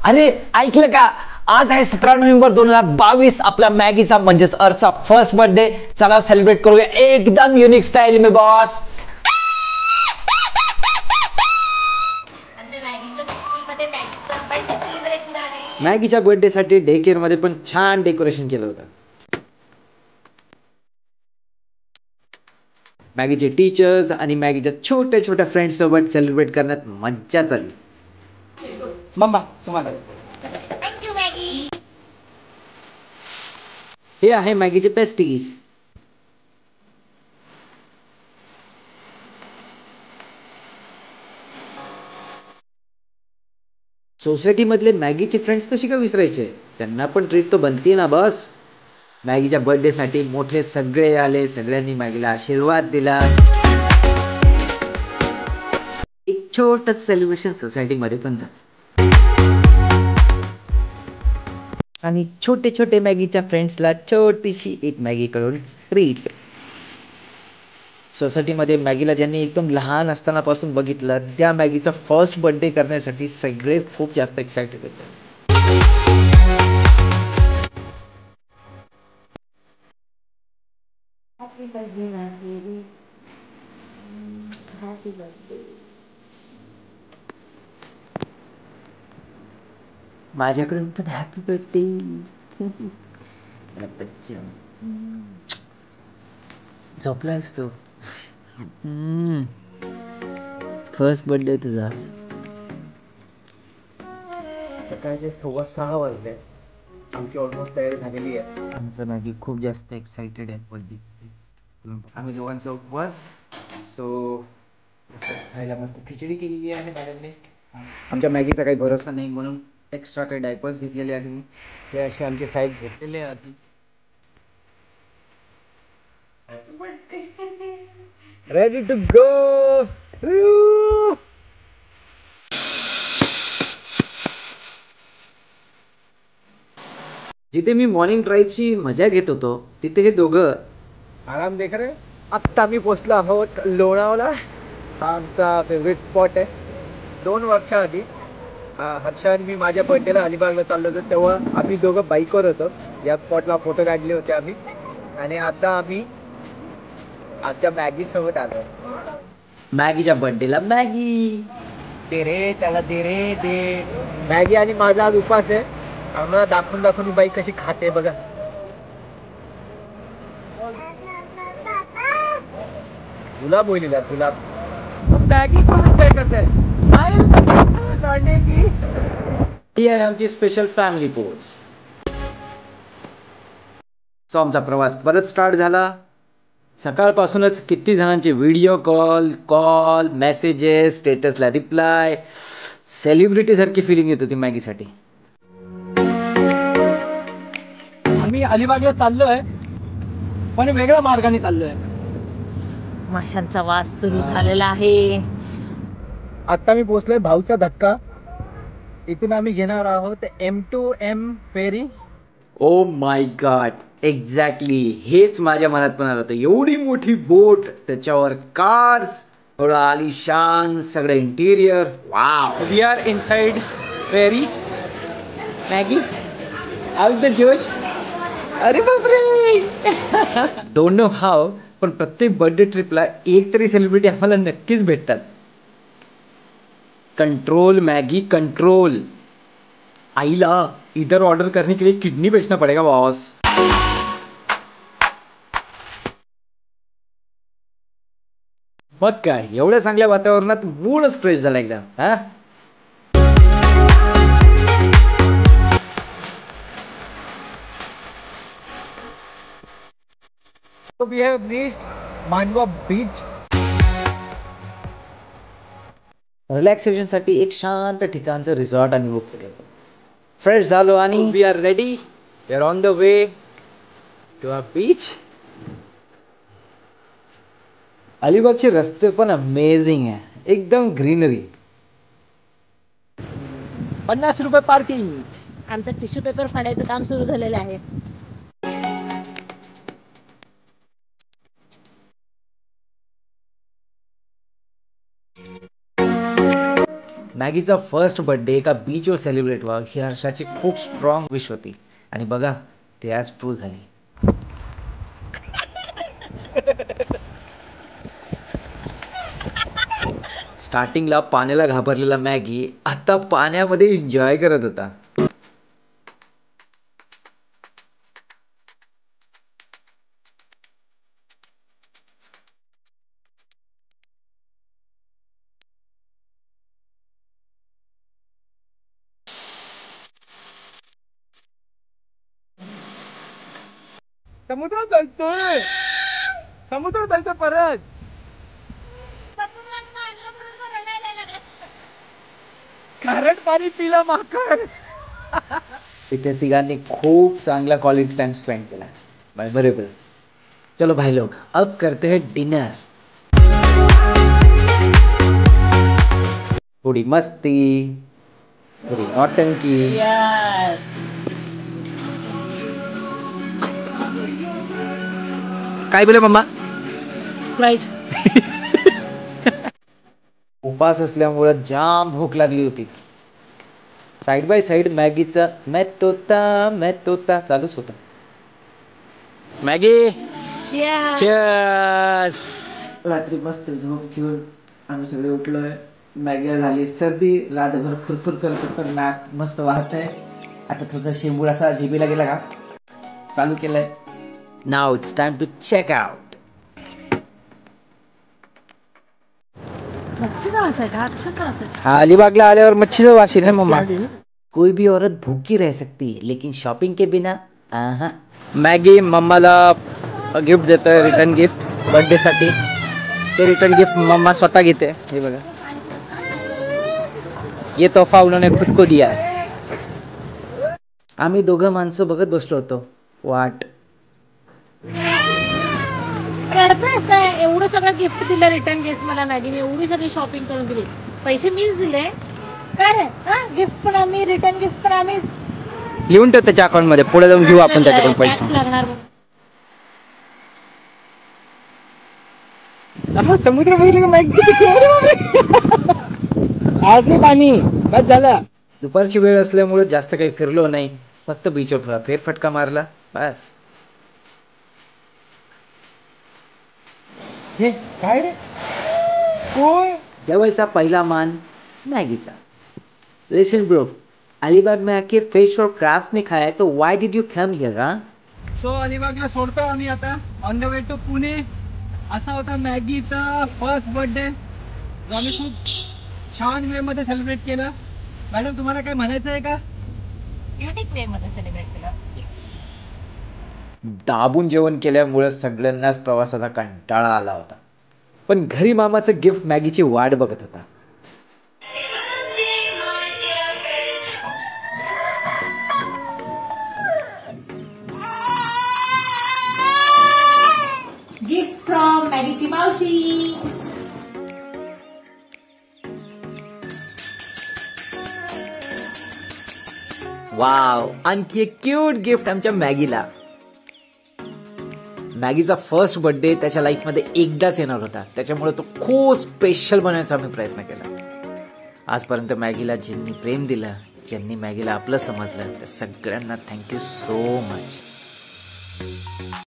अरे ऐकलं का, आज आहे 17 नोव्हेंबर 2022, आपला मॅगीचा म्हणजेच अर्थचा फर्स्ट बर्थडे. चला सेलिब्रेट करूया एकदम युनिक स्टाईल में बॉस. मॅगीच्या बर्थडे साठी डे केअर मध्ये पण छान डेकोरेशन केलं होतं. मॅगीचे टीचर्स आणि मॅगीच्या छोट्या छोट्या फ्रेंड्स सोबत सेलिब्रेट करण्यात मज्जा झाली. मम्मा तुम्हाला हे आहे मॅगीचे पेस्टीज. सोसायटी मधले मॅगीचे फ्रेंड्स कशी का विसरायचे, त्यांना पण ट्रीट तो बनते ना बॉस. मॅगीच्या बर्थडे साठी मोठे सगळे आले, सगळ्यांनी मॅगीला आशीर्वाद दिला. एक छोटं सेलिब्रेशन सोसायटी मध्ये पण झालं. आणि छोटे छोटे मॅगीच्या फ्रेंड्सला छोटीशी एक मॅगी करून ट्रीट. सोसायटीमध्ये मॅगीला ज्यांनी एकदम लहान असतानापासून बघितलं, त्या मॅगीचा फर्स्ट बर्थडे करण्यासाठी सगळे खूप जास्त एक्साइटेड होते. माझ्याकडून पण हॅपी बर्थडे. झोपलायस तू? फर्स्ट बर्थडे तुझा. सकाळचे 6:15 वाजले. आमची ऑलमोस्ट तयारी झालेली आहे. आमचं मॅगी खूप जास्त एक्साइटेड आहे बर्थडे. आम्ही दोघांचा उपवास. सो खायला मस्त खिचडी केलेली आहे मॅडमने. आमच्या मॅगीचा काही भरोसा नाही म्हणून एक्स्ट्रा काही डायपर्स घेतलेले आहे. हे असे आमचे साईज घेतलेले आहेत. Ready to go. जिथे मी मॉर्निंग ड्राईव्हची मजा घेत होतो, तिथे हे दोघं आराम देख रे. आत्ता मी पोचलो आहोत लोणावळा. हा आमचा फेवरेट स्पॉट आहे. 2 वर्षाआधी हर्षा आणि मी माझ्या बर्थडेला अलिबागला चाललो होतो, तेव्हा आम्ही दोघं बाईकवर होतो. या स्पॉटला फोटो काढले होते आम्ही. आणि आता आम्ही आमच्या मॅगी सोबत आलो. मॅगीच्या बर्थडेला मॅगी दे रे, त्याला दे रे दे. मॅगी आणि माझा आज उपास आहे. आम्हाला दाखवून दाखवून ही बाई कशी खाते बघा. गुलाब बोलीला गुलाब. मॅगी पण काय करते. ही आहे आमची स्पेशल फॅमिली पोज. सो आमचा प्रवास परत स्टार्ट झाला. सकाळपासूनच किती जणांचे व्हिडिओ कॉल मेसेजेस, स्टेटसला रिप्लाय. सेलिब्रिटी सारखी फिलिंग येत होती मॅगीसाठी. आम्ही अलिबागला चाललोय, पण वेगळ्या मार्गाने चाललोय. माशांचा वास सुरू झालेला आहे. आता मी पोहोचलोय भाऊचा धक्का. इथून आम्ही घेणार आहोत M2M ferry. Oh my God, exactly हेच माझ्या मनात पण आलं होतं. एवढी मोठी बोट, त्याच्यावर कार्स, थोडं आलिशान सगळं interior. Wow. We are inside ferry. Maggi how the josh. अरे बापरे. डोंट नो हाव, पण प्रत्येक बर्थडे ट्रिपला एक तरी सेलिब्रिटी आम्हाला नक्कीच भेटतात. Control Maggi control. आईला इधर ऑर्डर करने के लिए किडनी बेचना पड़ेगा बॉस. मग काय, एवढ्या चांगल्या वातावरणात मूडच फ्रेश झाला एकदम. हा So we have reached Mandwa beach. Relaxation साठी एक शांत ठिकाणचं रिसॉर्ट आम्ही बुक केलं. फ्रेश झालो आणि we are ready. We are on the way to a beach. अलिबागचे रस्ते पण अमेझिंग आहे, एकदम ग्रीनरी. 50 रुपये पार्किंग. आमचं टिश्यू पेपर फाडायचं काम सुरू झालेलं आहे. मॅगीचा फर्स्ट बर्थडे एका बीचवर सेलिब्रेट व्हावं ही हर्षाची खूप स्ट्रॉंग विश होती आणि बघा ते आज प्रूव्ह झाली. स्टार्टिंगला पाण्याला घाबरलेला मॅगी आता पाण्यामध्ये एन्जॉय करत होता. समुद्र चालतोय, समुद्र चालतोय परत. खारट पाणी पिला माकड. इथे तिघांनी खूप चांगला क्वालिटी टाइम स्पेंड केला. मेमोरेबल. चलो भाई लोग अब करते हैं डिनर. थोडी मस्ती, थोडी नौटंकी. यस. काय बोले मम्मा? स्प्राइट. उपास असल्यामुळे जाम भूक लागली होती. साइड बाय साइड मॅगीचा मैं तोता चालूच होता. Maggi cheers. रात्री मस्त झोप घेऊन आम्ही सगळे उठलोय. मॅगीला झाली सर्दी, रातभर फुरफुर करत पण नाक मस्त वाहत आहे. आता थोडा शेंबूड असा जिभेला गेला का चालू केलंय. Now it's time to check out. हाँ, अलीबागला आल्यावर मच्छीचा वास है मम्मा. कोई भी औरत भूखी रह सकती है लेकिन शॉपिंग के बिना मॅगी मम्माला गिफ्ट देतोय, रिटर्न गिफ्ट बर्थडे साठी. ते रिटर्न गिफ्ट मम्मा स्वतः घेते. हे बघा, ये तोहफा उन्होंने खुद को दिया है. आम्ही दोघं माणसं बघत बसलो होतो वाट. रडतोयस काय? एवढं सगळं गिफ्ट दिलं, रिटर्न गिफ्ट मला मॅगीने एवढी सगळी शॉपिंग करून दिली. पैसे मीच दिले काय रे? गिफ्ट पण आम्ही, रिटर्न गिफ्ट पण आम्ही. लिहून ठेव त्याच्या अकाउंट मध्ये, पुढे जाऊन घेऊ आपण त्याच्याकडून पैसे. लागणार. समुद्र बघितलं का मॅगी? आज नाही पाणी, बस झालं. दुपारची वेळ असल्यामुळे जास्त काही फिरलो नाही, फक्त बीचवर थोडा फेरफटका मारला बस. हे काय रे? जेवायचा पहिला मान मॅगीचा. लिसन ब्रो, अलीबाग में आके फिश और क्रैब्स नहीं खाया तो why did you come here? So अलिबागला सोडतो आम्ही आता, on the way to Pune. असा होता मॅगीचा फर्स्ट बर्थडे जो आम्ही खूप छान वे मध्ये सेलिब्रेट केला. मॅडम तुम्हाला काय म्हणायचं आहे का? युनिक वे मध्ये सेलिब्रेट केला. दाबून जेवण केल्यामुळे सगळ्यांनाच प्रवासाचा कंटाळा आला होता, पण घरी मामाचं गिफ्ट मॅगीची वाट बघत होता. गिफ्ट फ्रॉम मॅगीची मावशी. वाव, आणखी एक क्यूट गिफ्ट आमच्या मॅगीला. मॅगीचा फर्स्ट बर्थडे त्याच्या लाईफ मध्ये एकदाच येणार होता, त्याच्यामुळे तो खूप स्पेशल बनवायचा आम्ही प्रयत्न केला. आजपर्यंत मॅगीला ज्यांनी प्रेम दिलं, ज्यांनी मॅगीला आपलं समजलं, त्या सगळ्यांना थँक्यू सो मच.